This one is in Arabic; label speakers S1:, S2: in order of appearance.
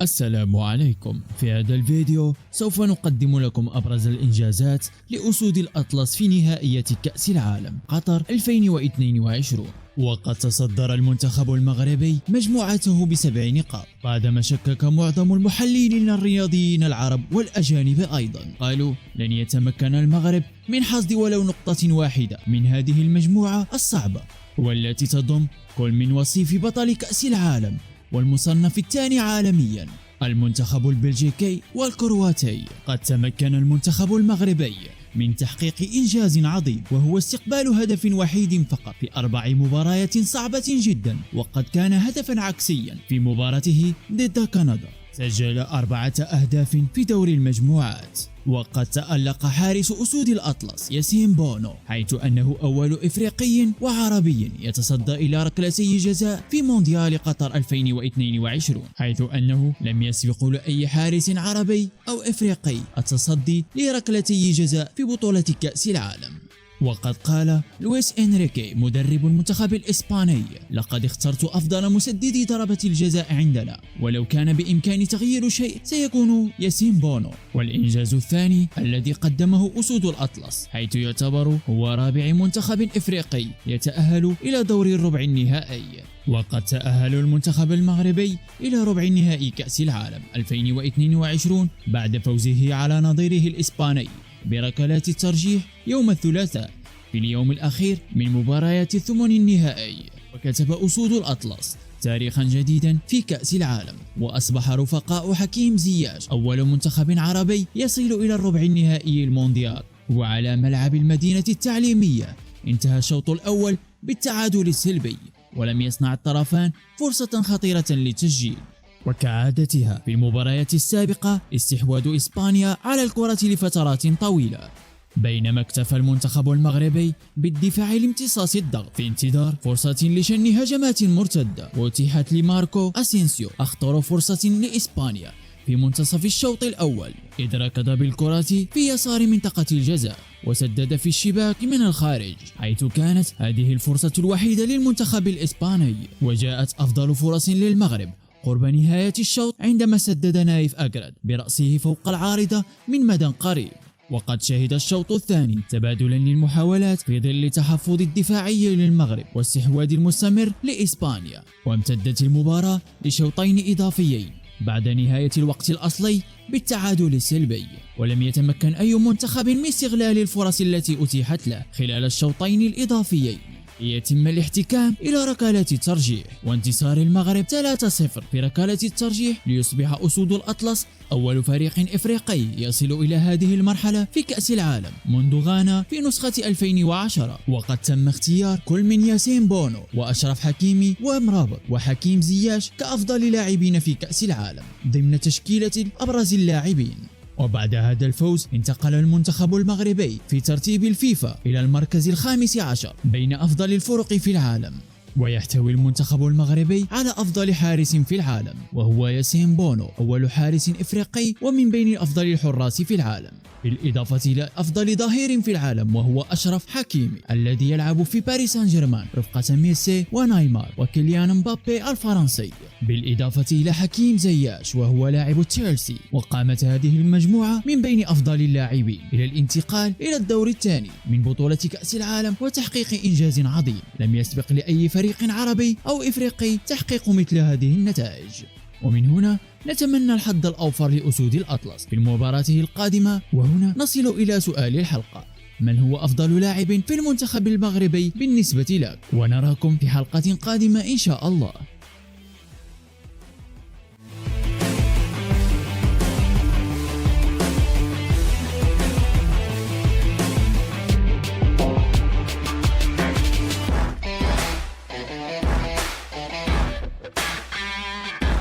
S1: السلام عليكم. في هذا الفيديو سوف نقدم لكم أبرز الإنجازات لأسود الأطلس في نهائية كأس العالم قطر 2022. وقد تصدر المنتخب المغربي مجموعته ب7 نقاط بعدما شكك معظم المحللين الرياضيين العرب والأجانب أيضا. قالوا لن يتمكن المغرب من حصد ولو نقطة واحدة من هذه المجموعة الصعبة، والتي تضم كل من وصيف بطل كأس العالم والمصنف الثاني عالميا المنتخب البلجيكي والكرواتي. قد تمكن المنتخب المغربي من تحقيق إنجاز عظيم، وهو استقبال هدف وحيد فقط في 4 مباريات صعبة جدا، وقد كان هدفا عكسيا في مباراته ضد كندا. سجل 4 أهداف في دور المجموعات. وقد تألق حارس أسود الأطلس ياسين بونو، حيث أنه أول إفريقي وعربي يتصدى إلى ركلتي جزاء في مونديال قطر 2022، حيث أنه لم يسبق لأي حارس عربي أو إفريقي التصدي لركلتي جزاء في بطولة كأس العالم. وقد قال لويس إنريكي مدرب المنتخب الإسباني: لقد اخترت أفضل مسددي ضربة الجزاء عندنا، ولو كان بإمكاني تغيير شيء سيكون ياسين بونو. والإنجاز الثاني الذي قدمه أسود الأطلس، حيث يعتبر هو رابع منتخب إفريقي يتأهل إلى دور الربع النهائي. وقد تأهل المنتخب المغربي إلى ربع النهائي كأس العالم 2022 بعد فوزه على نظيره الإسباني بركلات الترجيح يوم الثلاثاء في اليوم الأخير من مباريات الثمن النهائي. وكتب أسود الأطلس تاريخا جديدا في كأس العالم، وأصبح رفقاء حكيم زياش أول منتخب عربي يصل إلى الربع النهائي المونديال. وعلى ملعب المدينة التعليمية انتهى الشوط الأول بالتعادل السلبي، ولم يصنع الطرفان فرصة خطيرة للتسجيل. وكعادتها في المباريات السابقة استحواذ إسبانيا على الكرة لفترات طويلة، بينما اكتفى المنتخب المغربي بالدفاع لامتصاص الضغط في انتظار فرصة لشن هجمات مرتدة. وأتيحت لماركو أسينسيو أخطر فرصة لإسبانيا في منتصف الشوط الأول، إذ ركض بالكرة في يسار منطقة الجزاء وسدد في الشباك من الخارج، حيث كانت هذه الفرصة الوحيدة للمنتخب الإسباني. وجاءت أفضل فرص للمغرب قرب نهاية الشوط عندما سدد نايف أجرد برأسه فوق العارضة من مدى قريب. وقد شهد الشوط الثاني تبادلا للمحاولات في ظل التحفظ الدفاعي للمغرب والاستحواذ المستمر لإسبانيا. وامتدت المباراة لشوطين إضافيين بعد نهاية الوقت الأصلي بالتعادل السلبي، ولم يتمكن أي منتخب من استغلال الفرص التي أتيحت له خلال الشوطين الإضافيين ليتم الاحتكام إلى ركلات الترجيح. وانتصار المغرب 3-0 في ركلة الترجيح ليصبح أسود الأطلس أول فريق إفريقي يصل إلى هذه المرحلة في كأس العالم منذ غانا في نسخة 2010. وقد تم اختيار كل من ياسين بونو وأشرف حكيمي ومرابط وحكيم زياش كأفضل لاعبين في كأس العالم ضمن تشكيلة أبرز اللاعبين. وبعد هذا الفوز انتقل المنتخب المغربي في ترتيب الفيفا إلى المركز ال15 بين أفضل الفرق في العالم. ويحتوي المنتخب المغربي على أفضل حارس في العالم، وهو ياسين بونو أول حارس إفريقي ومن بين أفضل الحراس في العالم، بالإضافة إلى أفضل ظهير في العالم وهو أشرف حكيمي الذي يلعب في باريس سان جيرمان رفقة ميسي ونيمار وكيليان مبابي الفرنسي، بالإضافة إلى حكيم زياش وهو لاعب تشيلسي. وقامت هذه المجموعة من بين أفضل اللاعبين إلى الانتقال إلى الدور الثاني من بطولة كأس العالم وتحقيق إنجاز عظيم لم يسبق لأي فريق عربي أو إفريقي تحقيق مثل هذه النتائج. ومن هنا نتمنى الحظ الأوفر لأسود الأطلس في مباراته القادمة. وهنا نصل إلى سؤال الحلقة: من هو أفضل لاعب في المنتخب المغربي بالنسبة لك؟ ونراكم في حلقة قادمة إن شاء الله.